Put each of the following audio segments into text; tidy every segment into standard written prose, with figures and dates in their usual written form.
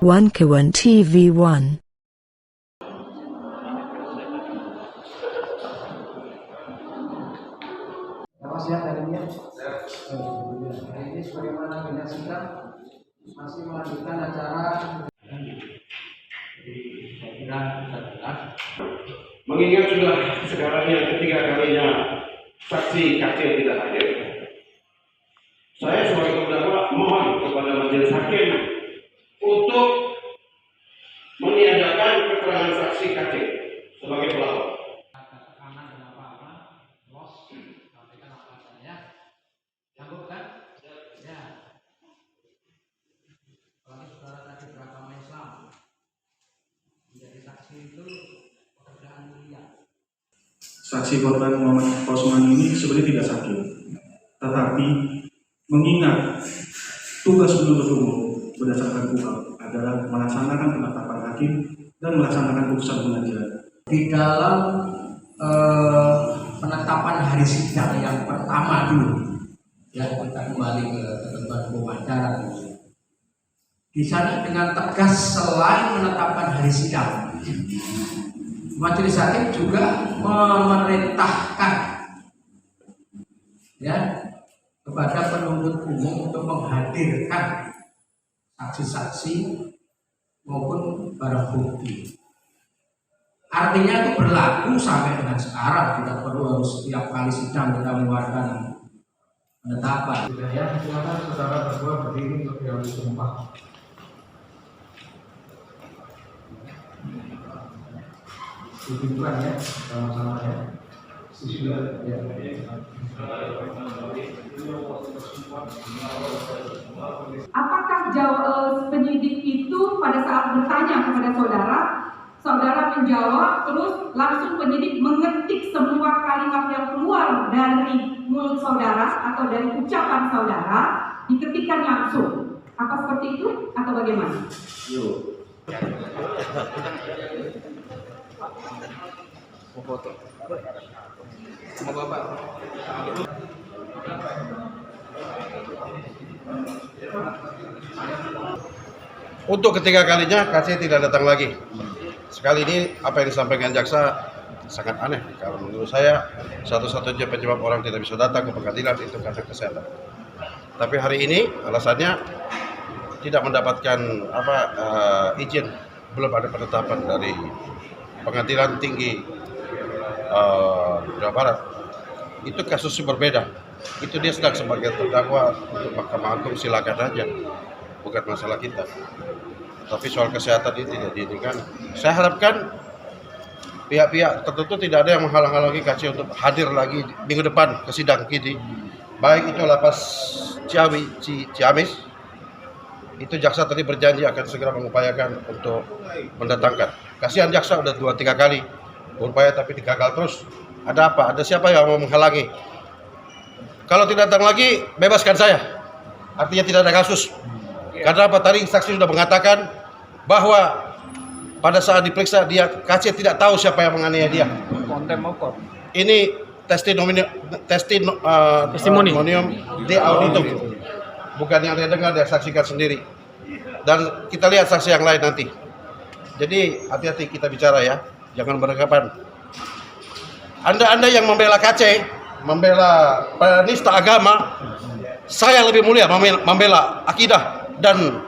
1K1 TV1. Selamat siang hari ini. Hari ini sebagaimana agenda sidang masih melanjutkan acara. Mengingat sudah sekarang yang ketiga kalinya saksi KC tidak hadir, saya sebagai terdakwa mohon kepada majelis hakim untuk meniadakan keterangan saksi KC sebagai pelapor. Sanggup kan? Ya. Apalagi saudara tadi beragama Islam, menjadi saksi itu pekerjaan mulia. Saksi korban Muhammad Rosman ini sebenarnya tidak sakit, tetapi mengingat tugas penuntut umum berdasarkan KUHP adalah melaksanakan penetapan hakim dan melaksanakan putusan pengadilan. Di dalam penetapan hari sidang yang pertama dulu, ya kita kembali ke ketentuan wawancara. Di sana dengan tegas selain menetapkan hari sidang, majelis hakim juga memerintahkan ya kepada penuntut umum untuk menghadirkan saksi-saksi maupun barang bukti. Artinya itu berlaku sampai dengan sekarang, tidak perlu harus setiap kali sidang kita mengeluarkan penetapan. Ya, silakan saudara berdua berdiri untuk yang disumpah. Tunjukkan ya, sama-sama ya. Ya. Apakah penyidik itu pada saat bertanya kepada saudara, saudara menjawab, terus langsung penyidik mengetik semua kalimat yang keluar dari mulut saudara atau dari ucapan saudara, diketikkan langsung? Apa seperti itu atau bagaimana? Mau foto sama bapak. Untuk ketiga kalinya KC tidak datang lagi. Sekali ini apa yang disampaikan jaksa sangat aneh. Kalau menurut saya satu-satunya penyebab orang tidak bisa datang ke pengadilan itu karena kesehatan. Tapi hari ini alasannya tidak mendapatkan izin, belum ada penetapan dari Pengadilan Tinggi Jawa Barat. Itu kasusnya berbeda. Itu dia sedang sebagai terdakwa untuk Mahkamah Agung, silakan aja, bukan masalah kita. Tapi soal kesehatan ini tidak diizinkan. Saya harapkan pihak-pihak tertentu tidak ada yang menghalang-halangi KC untuk hadir lagi minggu depan ke sidang KIDI. Baik itu lapas Ciamis, itu jaksa tadi berjanji akan segera mengupayakan untuk mendatangkan. Kasihan jaksa udah 2-3 kali berupaya tapi gagal terus. Ada apa? Ada siapa yang mau menghalangi? Kalau tidak datang lagi, bebaskan saya. Artinya tidak ada kasus. Karena apa? Tadi saksi sudah mengatakan bahwa pada saat diperiksa dia KC tidak tahu siapa yang menganiaya dia. Ini testimonium de auditum, bukan yang dia dengar, dia saksikan sendiri. Dan kita lihat saksi yang lain nanti. Jadi hati-hati kita bicara ya, jangan beranggapan. Anda yang membela KC, membela penista agama, saya lebih mulia membela akidah dan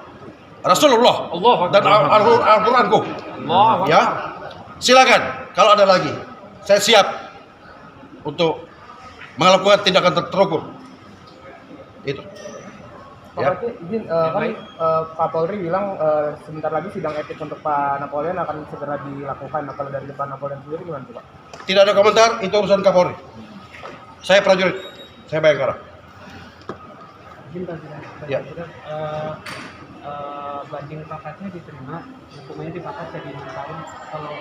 Rasulullah dan Al-Quranku. Ya, silakan kalau ada lagi, saya siap untuk melakukan tindakan terukur. Itu. Ya. Pak izin, Pak Polri bilang sebentar lagi sidang etik untuk Pak Napoleon akan segera dilakukan. Nah, kalau dari Pak Napoleon sendiri gimana Pak? Tidak ada komentar, itu urusan Kapolri. Saya prajurit, saya Bayangkara. Izin Pak, Ya. Banding pakatnya diterima, hukumannya dipakat jadi 6 tahun. Kalau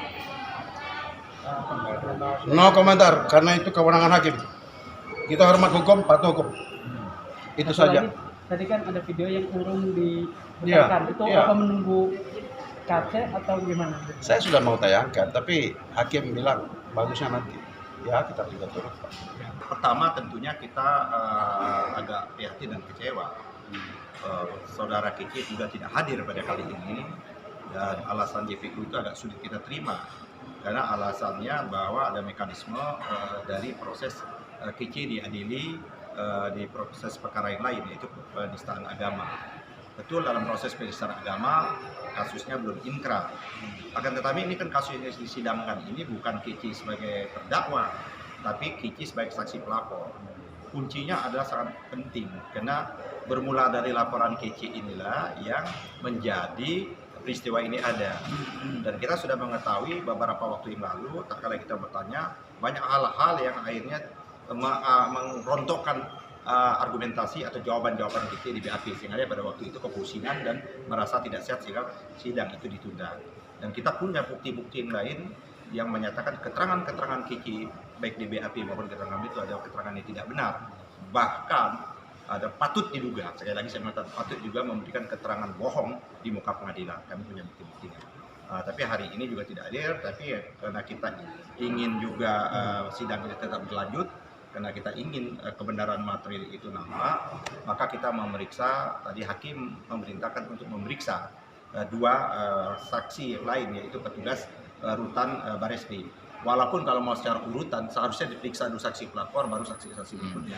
no komentar, karena itu kewenangan hakim. Kita hormat hukum, patuh hukum. Itu saja. Tadi kan ada video yang urung Iya, itu iya. apa menunggu KC atau gimana? Saya sudah mau tayangkan, tapi hakim bilang bagusnya nanti. Ya kita juga turut, Pak. Pertama tentunya kita agak prihatin dan kecewa saudara Kece juga tidak hadir pada kali ini, dan alasan JPU itu agak sulit kita terima karena alasannya bahwa ada mekanisme dari proses Kece diadili di proses perkara yang lain, yaitu penistaan agama. Betul, dalam proses penistaan agama kasusnya belum inkrah. Akan tetapi ini kan kasus yang disidangkan ini bukan Kece sebagai terdakwa, tapi Kece sebagai saksi pelapor. Kuncinya adalah sangat penting karena bermula dari laporan Kece inilah yang menjadi peristiwa ini ada. Dan kita sudah mengetahui beberapa waktu yang lalu, tak kala kita bertanya, banyak hal-hal yang akhirnya merontokkan argumentasi atau jawaban-jawaban Kece di BAP, sehingga pada waktu itu kepusingan dan merasa tidak sehat sehingga sidang itu ditunda. Dan kita punya bukti-bukti yang lain yang menyatakan keterangan-keterangan Kece baik di BAP maupun keterangan itu adalah keterangan yang tidak benar. Bahkan ada patut diduga, sekali lagi saya mengatakan patut juga memberikan keterangan bohong di muka pengadilan. Kami punya bukti-buktinya. Tapi hari ini juga tidak hadir, tapi karena kita ingin juga sidang ini tetap berlanjut, karena kita ingin kebenaran material itu nama, maka kita memeriksa, tadi hakim memerintahkan untuk memeriksa dua saksi yang lain, yaitu petugas rutan Bareskrim. Walaupun kalau mau secara urutan seharusnya diperiksa dulu saksi pelapor baru saksi-saksi berikutnya.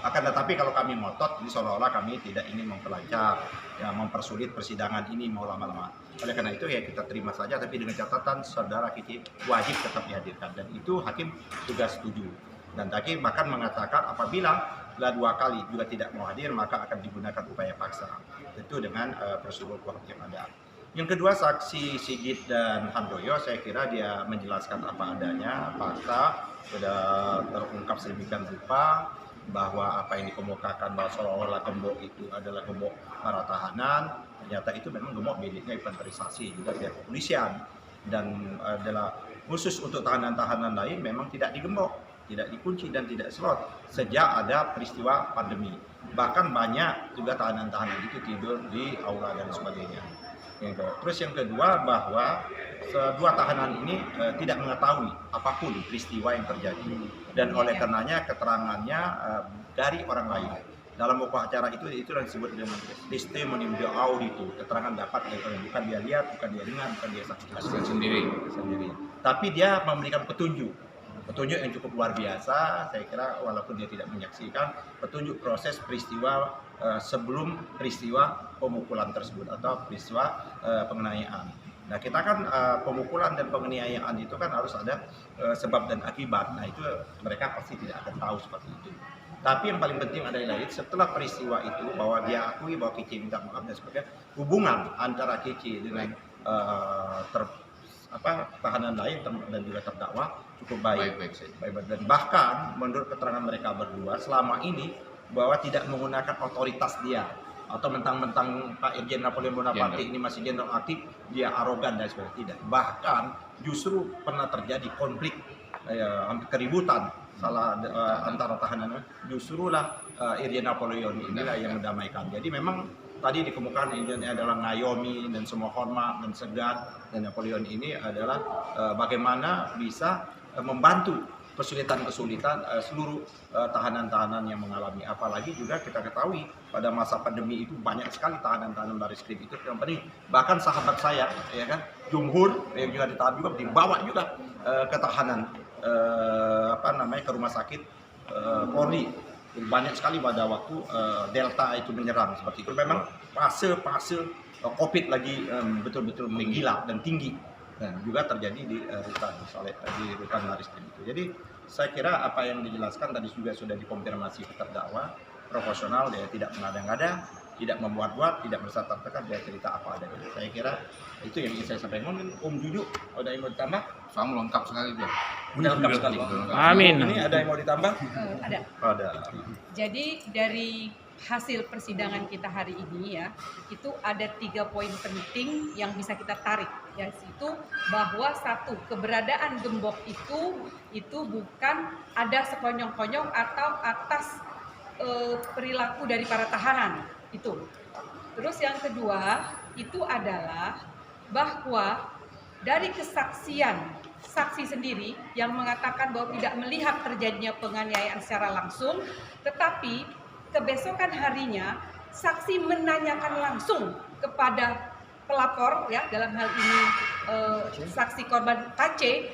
Akan tetapi kalau kami ngotot, ini seolah-olah kami tidak ingin memperlancar, ya, mempersulit persidangan ini mau lama-lama. Oleh karena itu ya kita terima saja, tapi dengan catatan saudara Kece wajib tetap dihadirkan, dan itu hakim juga setuju. Dan hakim bahkan mengatakan apabila dua kali juga tidak mau hadir maka akan digunakan upaya paksa. Tentu dengan prosedur hukum yang ada. Yang kedua, saksi Sigit dan Handoyo, saya kira dia menjelaskan apa adanya, fakta sudah terungkap sedemikian rupa bahwa apa yang dikemukakan bahwa seolah-olah gembok itu adalah gembok para tahanan, ternyata itu memang gembok miliknya inventarisasi juga pihak kepolisian, dan adalah khusus untuk tahanan-tahanan lain memang tidak digembok, tidak dikunci dan tidak slot sejak ada peristiwa pandemi. Bahkan banyak juga tahanan-tahanan itu tidur di aula dan sebagainya. Terus yang kedua, bahwa dua tahanan ini tidak mengetahui apapun peristiwa yang terjadi, dan oleh karenanya keterangannya dari orang lain. Dalam pokok acara itu yang disebut dengan testimonium de auditu, keterangan dapat dari orang, bukan dia lihat, bukan dia dengar, bukan dia saksikan sendiri. Tapi dia memberikan petunjuk yang cukup luar biasa, saya kira, walaupun dia tidak menyaksikan, petunjuk proses peristiwa sebelum peristiwa pemukulan tersebut atau peristiwa penganiayaan. Nah, kita kan pemukulan dan penganiayaan itu kan harus ada sebab dan akibat. Nah, itu mereka pasti tidak akan tahu seperti itu. Tapi yang paling penting adalah setelah peristiwa itu bahwa dia akui bahwa Kece minta maaf dan sebagainya, hubungan antara Kece dengan tahanan lain dan juga terdakwa cukup baik. Dan bahkan menurut keterangan mereka berdua selama ini bahwa tidak menggunakan otoritas dia, atau mentang-mentang Pak Irjen Napoleon Bonaparte ini masih jenderal aktif, dia arogan dan sebagainya. Tidak. Bahkan justru pernah terjadi konflik, keributan antara tahanan, justrulah Irjen Napoleon inilah yang mendamaikan. Jadi memang tadi dikemukakan ini adalah ngayomi dan semua hormat dan segan, dan Napoleon ini adalah bagaimana bisa membantu kesulitan-kesulitan seluruh tahanan-tahanan yang mengalami. Apalagi juga kita ketahui pada masa pandemi itu banyak sekali tahanan-tahanan Bareskrim itu yang penting. Bahkan sahabat saya, ya kan, Jumhur yang juga ditahan juga dibawa juga ke tahanan ke rumah sakit Polri. Banyak sekali pada waktu Delta itu menyerang seperti itu. Memang fase COVID lagi betul-betul menggila dan tinggi. Dan juga terjadi di rutan Bareskrim itu. Jadi saya kira apa yang dijelaskan tadi juga sudah dikonfirmasi ke terdakwa, profesional, dia tidak mengada-ngada, tidak membuat-buat, tidak bersangka-sangka, dia cerita apa adanya. Saya kira itu yang ingin saya sampaikan. Mungkin Om Juju ada yang mau ditambah? Sama lengkap sekali dia. Lengkap sekali. Amin. Ini ada yang mau ditambah? Ada. Jadi dari hasil persidangan kita hari ini ya, itu ada 3 poin penting yang bisa kita tarik, yaitu bahwa satu, keberadaan gembok itu bukan ada sekonyong-konyong atau atas perilaku dari para tahanan itu. Terus yang kedua itu adalah bahwa dari kesaksian saksi sendiri yang mengatakan bahwa tidak melihat terjadinya penganiayaan secara langsung, tetapi kebesokan harinya saksi menanyakan langsung kepada pelapor, ya dalam hal ini saksi korban KC,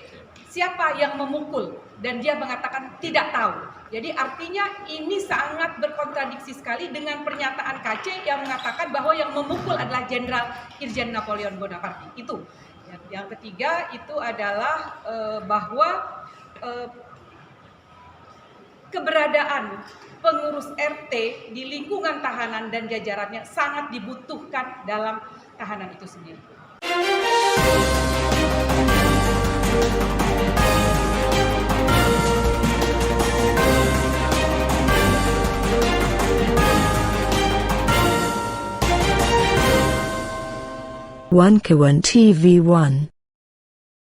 siapa yang memukul, dan dia mengatakan tidak tahu. Jadi artinya ini sangat berkontradiksi sekali dengan pernyataan KC yang mengatakan bahwa yang memukul adalah Jenderal Irjen Napoleon Bonaparte. Itu. Yang ketiga itu adalah bahwa keberadaan pengurus RT di lingkungan tahanan dan jajarannya sangat dibutuhkan dalam tahanan itu sendiri. One Kawan TV 1